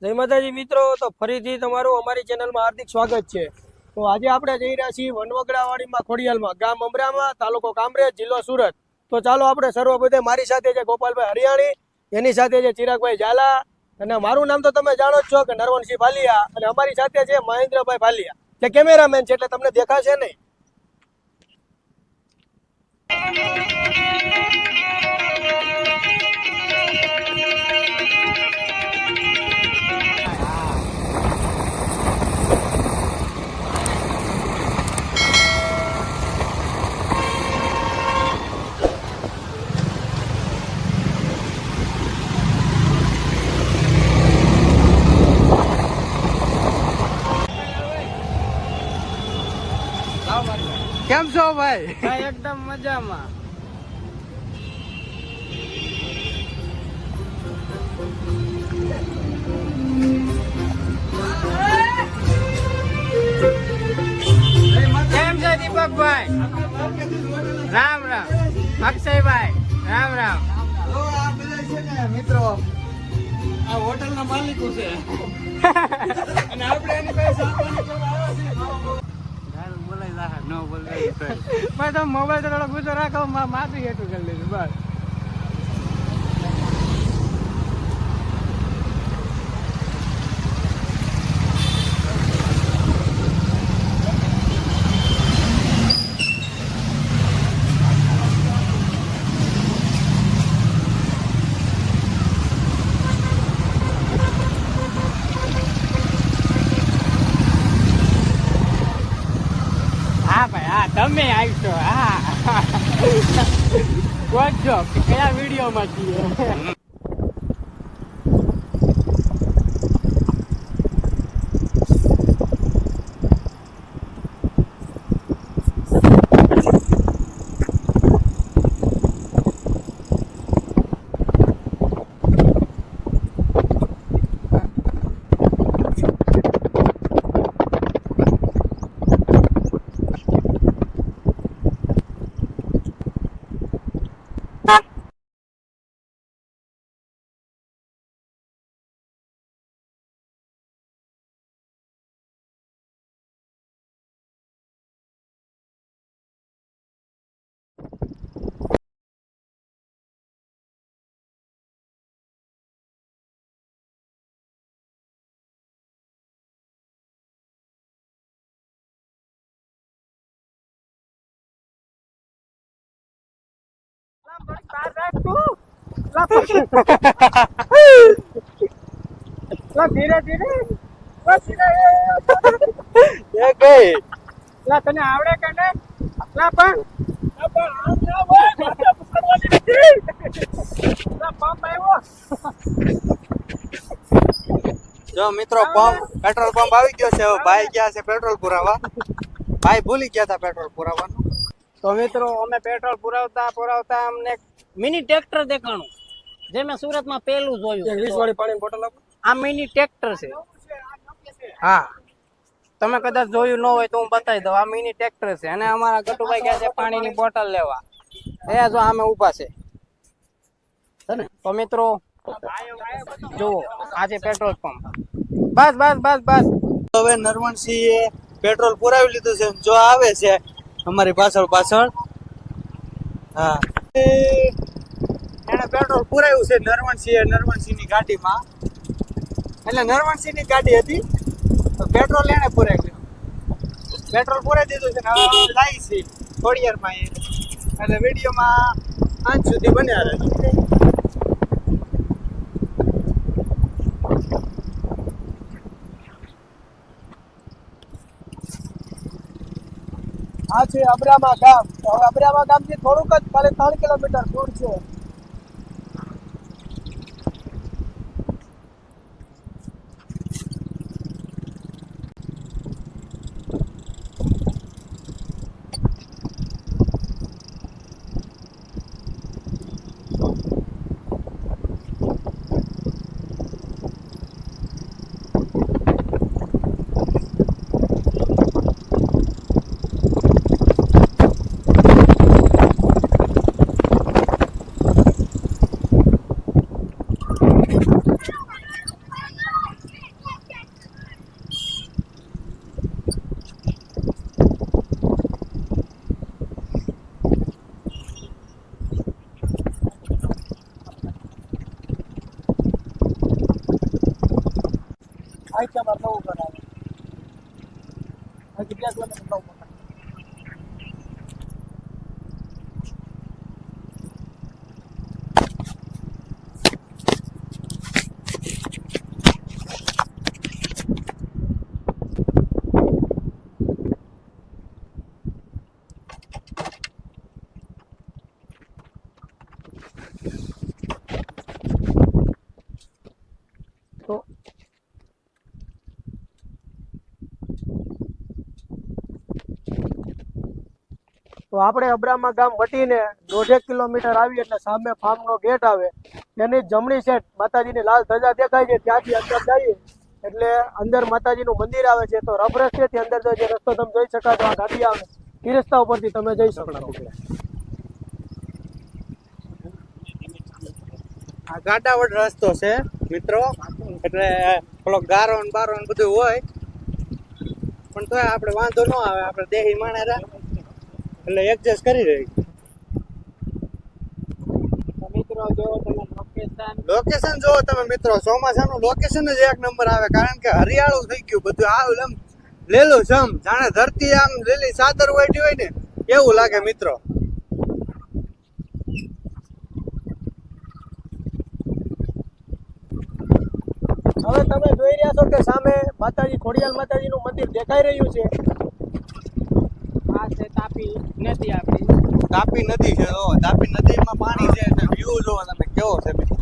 જય માતાજી મિત્રો, તો ફરીથી તમારું અમારી ચેનલમાં હાર્દિક સ્વાગત છે। તો આજે આપણે જઈ રહ્યા છીએ વનવગડાવાડીમાં ખોડિયાલમાં, ગામ અમરામાં, તાલુકો કામરેજ, જિલ્લો સુરત। તો ચાલો આપણે સર્વપ્રથમ મારી સાથે છે ગોપાલભાઈ હરિયાણી, એની સાથે છે ચિરાગભાઈ ઝાલા, અને મારું નામ તો તમે જાણો જ છો કે નરવણસિંહ ભાલિયા, અને અમારી સાથે છે મહેન્દ્રભાઈ ભાલિયા, જે કેમેરામેન છે એટલે તમને દેખાશે નહીં। કેમ છો ભાઈ? એકદમ મજામાં। કેમ છે દીપકભાઈ? રામ રામ. અક્ષયભાઈ રામ રામ. આ બધા છે ને મિત્રો, આ હોટલ ના માલિકો છે અને આપણે એની પાસે આપવાની કરવા આવ્યા છીએ। બોલાય જાહે ન બોલાય ભાઈ, તમે મોબાઈલ થોડો ગુસ્સો રાખો, માથું હેઠું કરી લેજો બસ। હા ભાઈ, હા તમે આવશો, હા કોચો કયા વિડીયોમાં છીએ? ધીરે ધીરે તને આવડે કે નહીં? જો મિત્રો, પેટ્રોલ પંપ આવી ગયો છે। હવે ભાઈ ગયા છે પેટ્રોલ પુરાવા। ભાઈ ભૂલી ગયા હતા પેટ્રોલ પુરાવાનું। તો મિત્રો, અમે પેટ્રોલ પુરાવતા અમને મિની ટ્રેક્ટર દેખાણું, જે મેં સુરતમાં પેલું જોયું। 20 વાળી પાણીની બોટલ આપો। આ મિની ટ્રેક્ટર છે, હા તમે કદાચ જોયું ન હોય તો હું બતાવી દઉં। આ મિની ટ્રેક્ટર છે, અને અમારા ગટુભાઈ ગયા છે પાણીની બોટલ લેવા। એ જો આમે ઊભા છે ને। તો મિત્રો જુઓ, આ છે પેટ્રોલ પંપ। બસ બસ બસ બસ। હવે નરવણસિંહે પેટ્રોલ પુરાવી લીધું છે, જો આવે છે અમારી પાછળ પાછળ। હા, એને પેટ્રોલ પુરાવ્યું છે નરવણસિંહની ગાડીમાં, એટલે નરવણસિંહની ગાડી હતી તો પેટ્રોલ એને પુરાવ્યું। પેટ્રોલ પુરાવી દીધું છે ને હવે જાય છે ખોડિયારમાં, એટલે વિડીયોમાં અંત સુધી બન્યા રહેજો। આ છે અબ્રામા ગામ। હવે અબ્રામા ગામથી થોડુંક જ ખાલી 3 કિલોમીટર દૂર છે। અહીંથી અમારે નવું ઘર આવે અહીંથી 2 કિલોમીટર નવું મકાન. તો આપણે અબ્રામા ગામ વટીને 1.5 કિલોમીટર આવી એટલે સામે ફાર્મનો ગેટ આવે એની જમણી સાઈડ માતાજીની લાલ ધજા દેખાય છે ત્યાંથી અંદર જઈએ એટલે અંદર માતાજીનું મંદિર આવે છે તો રફ રસ્તેથી અંદર જે રસ્તો તમે જોઈ શકો છો આ ગાડી આવે એ રસ્તા ઉપરથી તમે જઈ શકો આ ગાડાવડ રસ્તો છે મિત્રો એટલે પેલો ગારો ને બારો ને બધું હોય પણ તોય આપણે વાંધો ન આવે આપણે દેહી માણેરા એટલે એડજસ્ટ કરી રહી મિત્રો જો તમે લોકેશન જોવો તમે મિત્રો ચોમાસાનું લોકેશન જ એક નંબર આવે કારણ કે હરિયાળું થઈ ગયું બધું આમ લેલું છમ જાણે ધરતી આમ લીલી ચાદર વાટી હોય ને એવું લાગે મિત્રો હવે તમે જોઈ રહ્યા છો કે સામે માતાજી ખોડિયાલ માતાજીનું મંદિર દેખાઈ રહ્યું છે આ છે તાપી નદી આપણી તાપી નદી છે જો તાપી નદીમાં પાણી છે એટલે વ્યૂ જોવો તમે કેવો છે મિત્રો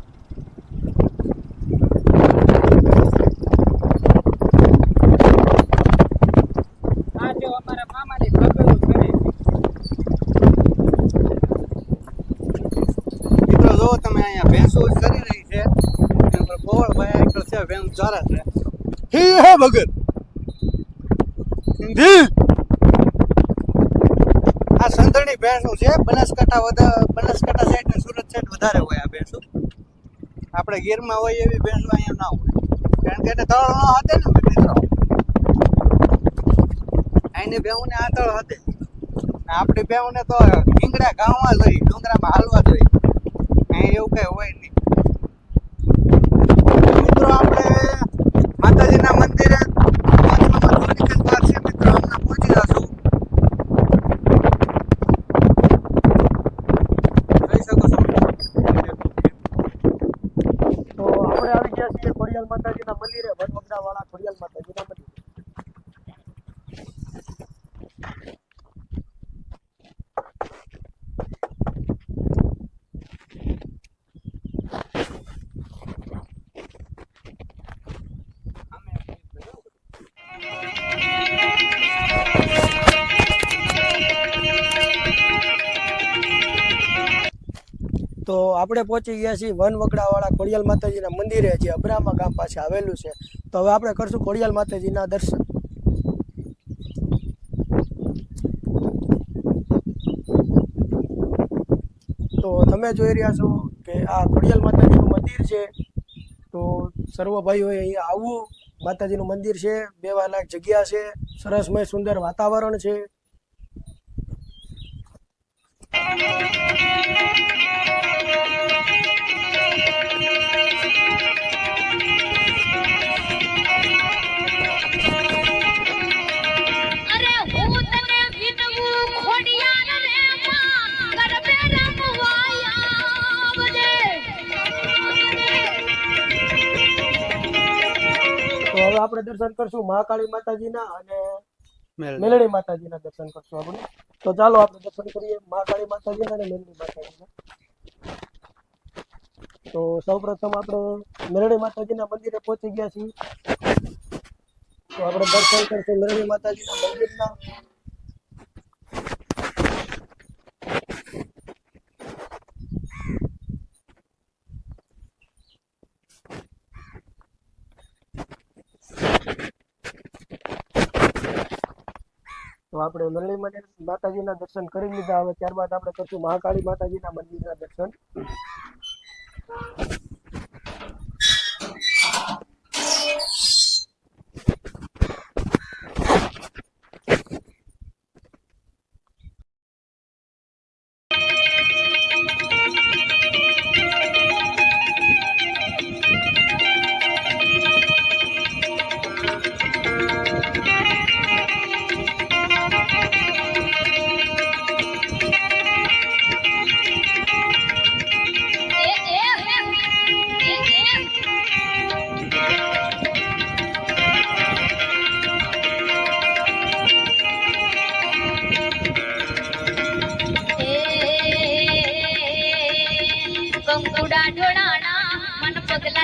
આ જો અમારા મામાની ભગવું કરે મિત્રો જો તમે અહીંયા ભેંસો ચરી રહી છે ગોળ ભાઈ એકલો છે ભેંસ ચારા છે હી હે ભગત હિન્દી આ સંધણી ભેંસો છે બનાસકાંઠા સાઈડ ને સુરત સાઈડ વધારે હોય આ ભેંસો આપણે ગીરમાં હોય એવી ભેંસો અહીંયા ના હોય કારણ કે એને તળ ન hatte ને મિત્રો અહીંની ભેંસને આ તળ hatte આપણી ભેંસને તો ઢીંગડા ગામમાં જોઈએ ડુંગરામાં હાલવા જોઈએ અહીં એવું કઈ હોય નહીં મિત્રો આપણે માતાજીના મંદિરે વાર છે મિત્રો હમણાં પહોંચી જશું જોઈ શકો છો તો આપણે આવી ગયા છીએ ખોડિયાલ માતાજીના મંદિરે વનવગડા વાળા ખોડિયાલ માતાજીના મંદિરે તો આપણે પહોંચી ગયા છીએ વનવગડાવાળા ખોડિયાલ માતાજીના મંદિરે જે અબ્રામા ગામ પાસે આવેલું છે તો હવે આપણે કરશું ખોડિયાલ માતાજીના દર્શન તો તમે જોઈ રહ્યા છો કે આ ખોડિયાલ માતાજીનું મંદિર છે તો સર્વ ભાઈઓએ અહીંયા આવવું માતાજીનું મંદિર છે બેવા લાયક જગ્યા છે સરસમય સુંદર વાતાવરણ છે તો હવે આપણે દર્શન કરશું મહાકાળી માતાજીના અને મેલડી માતાજીના દર્શન કરશું આપણે તો ચાલો આપણે દર્શન કરીએ મહાકાળી માતાજીના અને મેલડી માતાજીના તો સૌપ્રથમ આપણે મેલડી માતાજીના મંદિરે પહોંચી ગયા છીએ તો આપણે દર્શન કરશું મેલડી માતાજીના મંદિરના તો આપણે મેલડી માતાજીના દર્શન કરી લીધા હવે ત્યારબાદ આપણે કરશું મહાકાળી માતાજીના મંદિરના દર્શન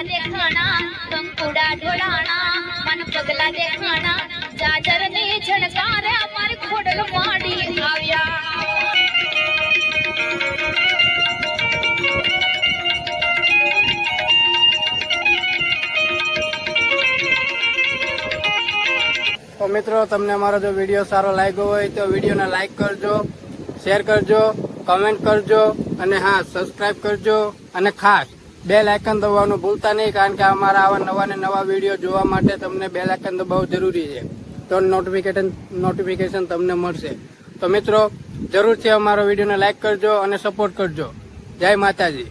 દેખાણા કંકુડા ઢોળાણા મન પગલા દેખાણા જાજર ની ઝણકારે મારી ખોડલ માડી આવ્યા તો મિત્રો તમને અમારો જો વિડીયો સારો લાગ્યો હોય તો વિડીયોને લાઈક કરજો, શેર કરજો, કમેન્ટ કરજો અને હા સબસ્ક્રાઇબ કરજો અને ખાસ બેલ આઇકન દબાવવાનું ભૂલતા નહીં, કારણ કે અમારા આવા નવા ને નવા વિડીયો જોવા માટે તમને બેલ આઇકન દબાવવું જરૂરી છે, તો નોટિફિકેશન તમને મળશે. તો મિત્રો જરૂરથી અમારો વિડીયોને લાઈક કરજો અને સપોર્ટ કરજો. જય માતાજી.